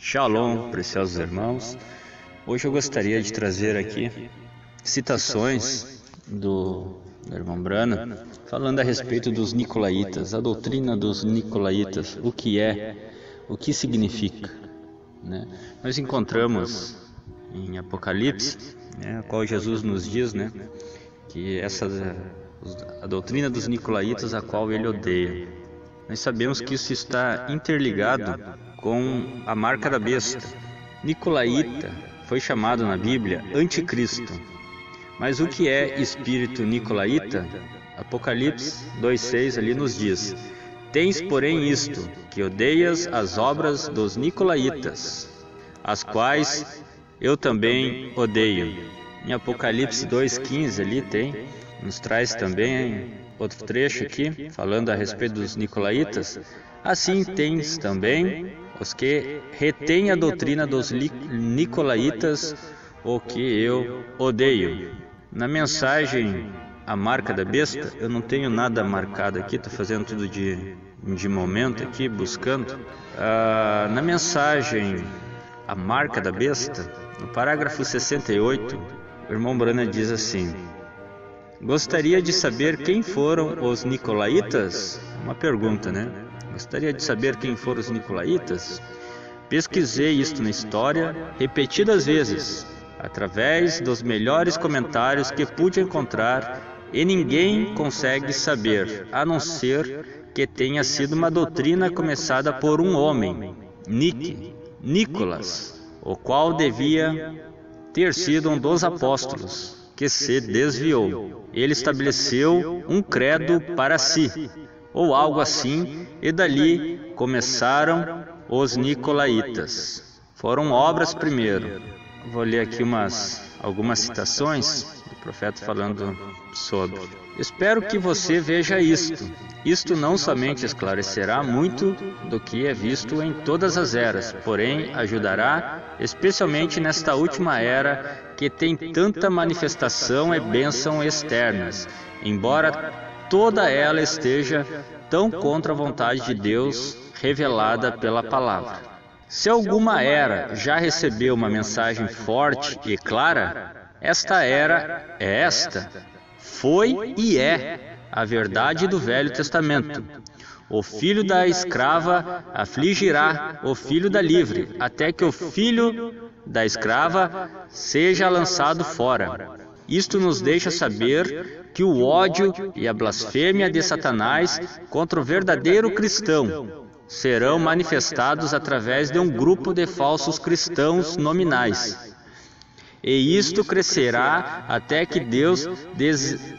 Shalom, preciosos irmãos. Hoje eu gostaria de trazer aqui citações do irmão Brana, falando a respeito dos Nicolaítas, a doutrina dos Nicolaítas, o que é, o que significa, né? Nós encontramos em Apocalipse, a qual Jesus nos diz, que a doutrina dos Nicolaítas, a qual ele odeia. Nós sabemos que isso está interligado com a marca da besta. Nicolaíta foi chamado na Bíblia anticristo. Mas o que é espírito nicolaíta? Apocalipse 2,6 ali nos diz: tens, porém, isto, que odeias as obras dos Nicolaítas, as quais eu também odeio. Em Apocalipse 2,15 ali nos traz também outro trecho aqui, falando a respeito dos Nicolaítas. Assim tens também os que retêm a doutrina dos Nicolaítas, o que eu odeio. Na mensagem A Marca da Besta, eu não tenho nada marcado aqui, estou fazendo tudo de momento aqui, buscando. Na mensagem A Marca da Besta, no parágrafo 68, o irmão Brana diz assim: gostaria de saber quem foram os Nicolaítas? Uma pergunta, Gostaria de saber quem foram os Nicolaítas? Pesquisei isto na história repetidas vezes, através dos melhores comentários que pude encontrar, e ninguém consegue saber, a não ser que tenha sido uma doutrina começada por um homem, Nicolas, o qual devia ter sido um dos apóstolos, que se desviou. Ele estabeleceu um credo para si, ou algo assim, e dali começaram os Nicolaítas. Foram obras primeiro. Vou ler aqui algumas citações do profeta falando sobre. Espero que você veja isto. Isto não somente esclarecerá muito do que é visto em todas as eras, porém ajudará, especialmente nesta última era, que tem tanta manifestação e bênção externas, embora toda ela esteja tão contra a vontade de Deus revelada pela palavra. Se alguma era já recebeu uma mensagem forte e clara, esta era é esta. Foi e é a verdade do Velho Testamento. O filho da escrava afligirá o filho da livre, até que o filho da escrava seja lançado fora. Isto nos deixa saber que o ódio e a blasfêmia de Satanás contra o verdadeiro cristão serão manifestados através de um grupo de falsos cristãos nominais. E isto crescerá até que Deus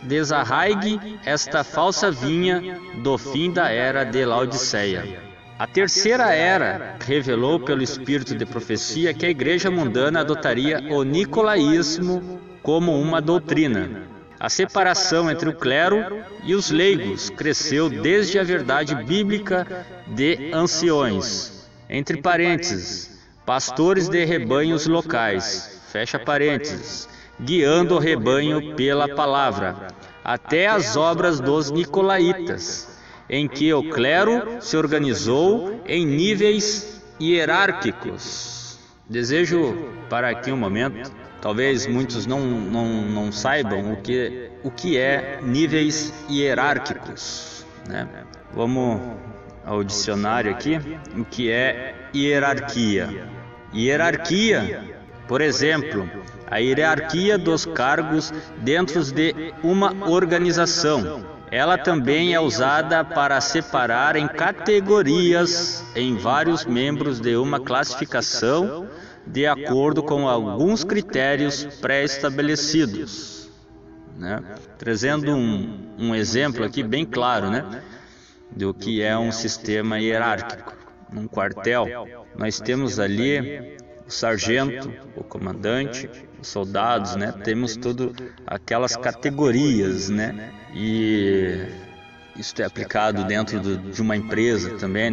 desarraigue esta falsa vinha do fim da era de Laodiceia. A terceira era revelou pelo espírito de profecia que a igreja mundana adotaria o nicolaísmo como uma doutrina. A separação entre o clero e os leigos cresceu desde a verdade bíblica de anciões, entre parênteses, pastores de rebanhos locais, fecha parênteses, guiando o rebanho pela palavra, até as obras dos Nicolaítas, em que o clero se organizou em níveis hierárquicos. Desejo parar aqui um momento. Talvez muitos não saibam o que é níveis hierárquicos, Vamos ao dicionário aqui. O que é hierarquia? Hierarquia, por exemplo, a hierarquia dos cargos dentro de uma organização. Ela também é usada para separar em categorias em vários membros de uma classificação de acordo com alguns critérios pré-estabelecidos. Trazendo um exemplo aqui bem claro, do que é um sistema hierárquico. Num quartel, nós temos ali o sargento, o comandante, os soldados, temos todas aquelas categorias, e isso é aplicado dentro de uma empresa também,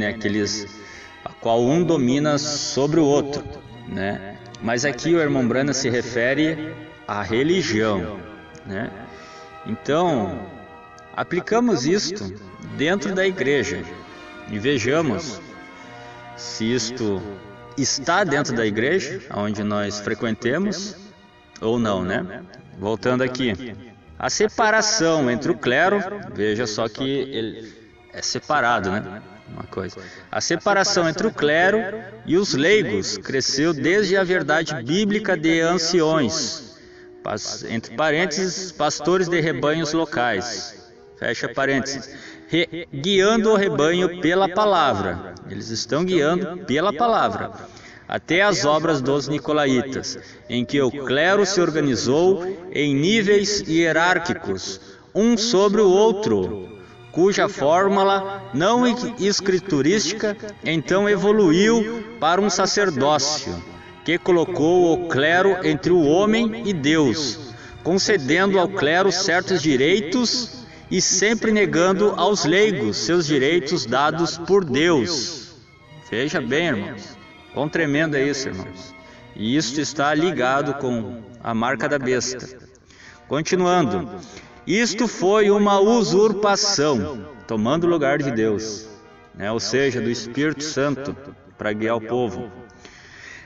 a qual um domina sobre o outro, Mas aqui o irmão Brana se refere à religião, Então, aplicamos isto dentro da igreja e vejamos se isto está dentro da igreja, onde nós frequentemos, ou não, né? Voltando aqui. A separação entre o clero, veja só que ele é separado, né? Uma coisa. A separação entre o clero e os leigos cresceu desde a verdade bíblica de anciões, entre parênteses, pastores de rebanhos locais, fecha parênteses, guiando o rebanho pela palavra. Eles estão guiando pela palavra. Até as obras dos nicolaítas, em que o clero se organizou em níveis hierárquicos, um sobre o outro, cuja fórmula não escriturística então evoluiu para um sacerdócio, que colocou o clero entre o homem e Deus, concedendo ao clero certos direitos e sempre negando aos leigos seus direitos dados por Deus. Veja bem, irmãos. Quão tremendo é isso, irmãos. E isto está ligado com a marca da besta. Continuando. Isto foi uma usurpação, tomando o lugar de Deus, né? Ou seja, do Espírito Santo, para guiar o povo.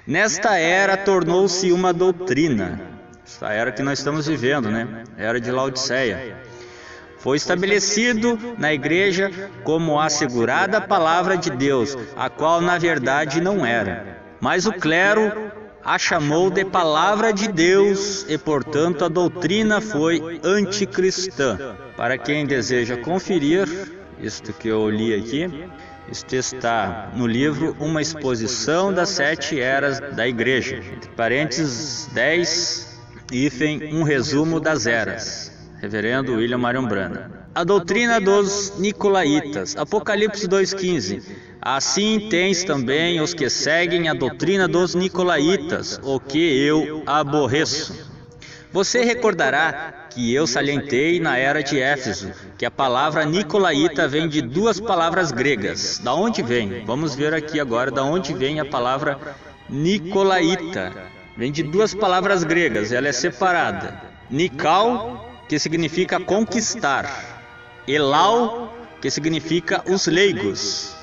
Nesta era tornou-se uma doutrina. Essa era que nós estamos vivendo, né? Era de Laodiceia. Foi estabelecido na igreja como a assegurada palavra de Deus, a qual na verdade não era. Mas o clero a chamou de palavra de Deus e, portanto, a doutrina foi anticristã. Para quem deseja conferir isto que eu li aqui, isto está no livro Uma Exposição das 7 Eras da Igreja, entre parênteses 10, um resumo das eras. Reverendo William Marion Branham. A doutrina dos nicolaítas, Apocalipse 2,15. Assim tens também os que seguem a doutrina dos nicolaítas, o que eu aborreço. Você recordará que eu salientei na era de Éfeso que a palavra nicolaíta vem de duas palavras gregas. Da onde vem? Vamos ver aqui agora da onde vem a palavra nicolaíta. Vem de duas palavras gregas, ela é separada. Nikal, que significa conquistar, Elau, que significa os leigos,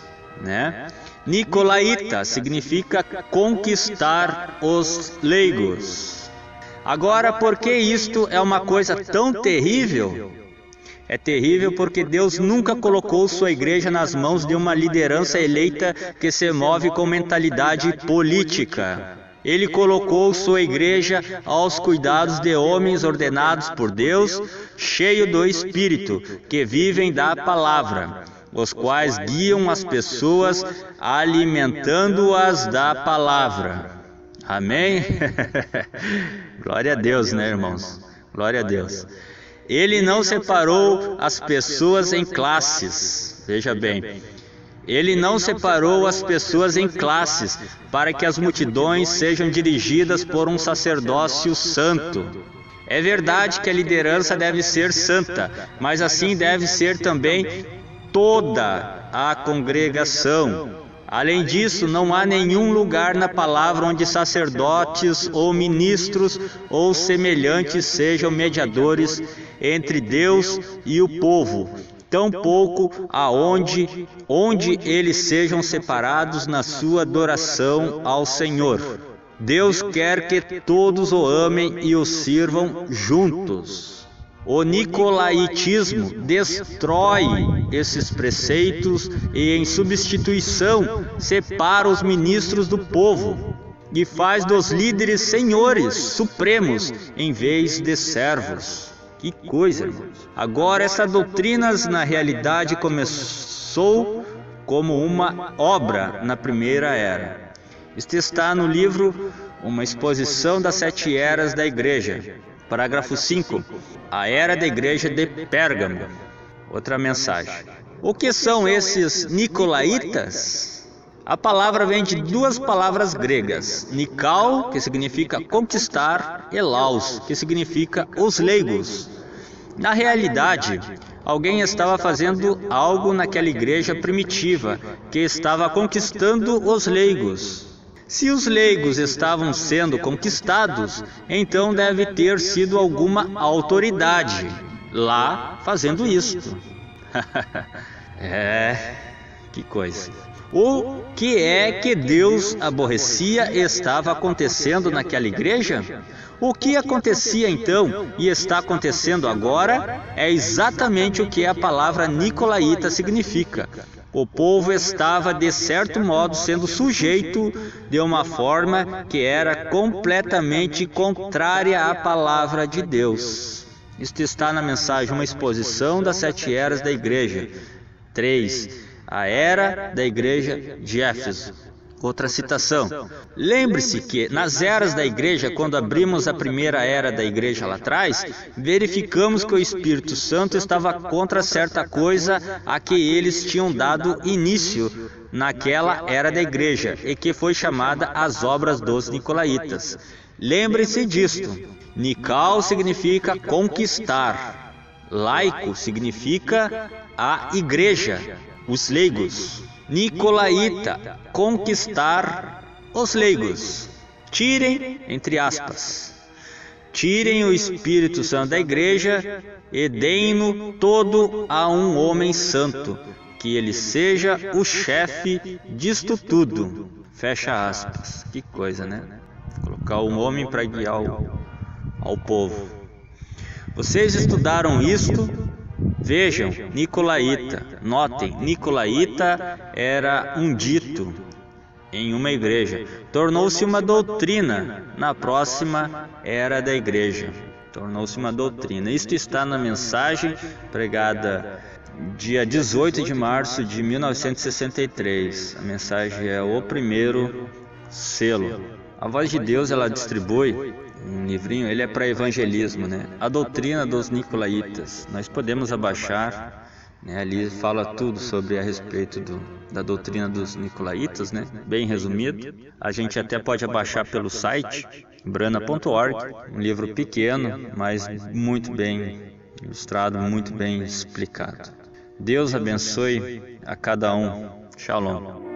né? Nicolaíta significa conquistar os leigos. Agora, por que isto é uma coisa tão terrível? É terrível porque Deus nunca colocou sua igreja nas mãos de uma liderança eleita que se move com mentalidade política. Ele colocou sua igreja aos cuidados de homens ordenados por Deus, cheios do Espírito, que vivem da palavra, os quais guiam as pessoas, alimentando-as da palavra. Amém? Glória a Deus, né, irmãos? Glória a Deus. Ele não separou as pessoas em classes. Veja bem. Ele não separou as pessoas em classes, para que as multidões sejam dirigidas por um sacerdócio santo. É verdade que a liderança deve ser santa, mas assim deve ser também toda a congregação. Além disso, não há nenhum lugar na palavra onde sacerdotes ou ministros ou semelhantes sejam mediadores entre Deus e o povo. Tampouco onde eles sejam separados na sua adoração ao Senhor. Deus quer que todos o amem e o sirvam juntos. O nicolaítismo destrói esses preceitos e, em substituição, separa os ministros do povo e faz dos líderes senhores supremos em vez de servos. Que coisa, irmãos. Agora, essa doutrina, na realidade, começou como uma obra na primeira era. Isto está no livro Uma Exposição das 7 Eras da Igreja. Parágrafo 5. A Era da Igreja de Pérgamo. Outra mensagem. O que são esses nicolaítas? A palavra vem de duas palavras gregas. Nikal, que significa conquistar, e Laus, que significa os leigos. Na realidade, alguém estava fazendo algo naquela igreja primitiva, que estava conquistando os leigos. Se os leigos estavam sendo conquistados, então deve ter sido alguma autoridade lá fazendo isto. Que coisa. O que é que Deus aborrecia e estava acontecendo naquela igreja? O que acontecia então e está acontecendo agora é exatamente o que a palavra nicolaíta significa. O povo estava, de certo modo, sendo sujeito de uma forma que era completamente contrária à palavra de Deus. Isto está na mensagem, uma exposição das 7 eras da igreja. 3. A era da igreja de Éfeso. Outra citação. Lembre-se que nas eras da igreja, quando abrimos a primeira era da igreja lá atrás, verificamos que o Espírito Santo estava contra certa coisa a que eles tinham dado início naquela era da igreja e que foi chamada as obras dos nicolaítas. Lembre-se disto. Nical significa conquistar. Laico significa a igreja, os leigos. Nicolaíta, conquistar os leigos. Tirem, entre aspas, tirem o Espírito Santo da igreja e deem-no todo a um homem santo, que ele seja o chefe disto tudo. Fecha aspas. Que coisa, né? Colocar um homem para guiar ao povo. Vocês estudaram isto? Vejam, nicolaíta. Notem, nicolaíta era um dito em uma igreja. Tornou-se uma doutrina na próxima era da igreja. Tornou-se uma doutrina. Isto está na mensagem pregada dia 18 de março de 1963. A mensagem é o primeiro selo. A Voz de Deus, ela distribui um livrinho, ele é para evangelismo, né? A doutrina dos nicolaítas. Nós podemos abaixar, né? Ali fala tudo sobre a respeito da doutrina dos nicolaítas, né? Bem resumido. A gente até pode abaixar pelo site brana.org, um livro pequeno, mas muito bem ilustrado, muito bem explicado. Deus abençoe a cada um. Shalom.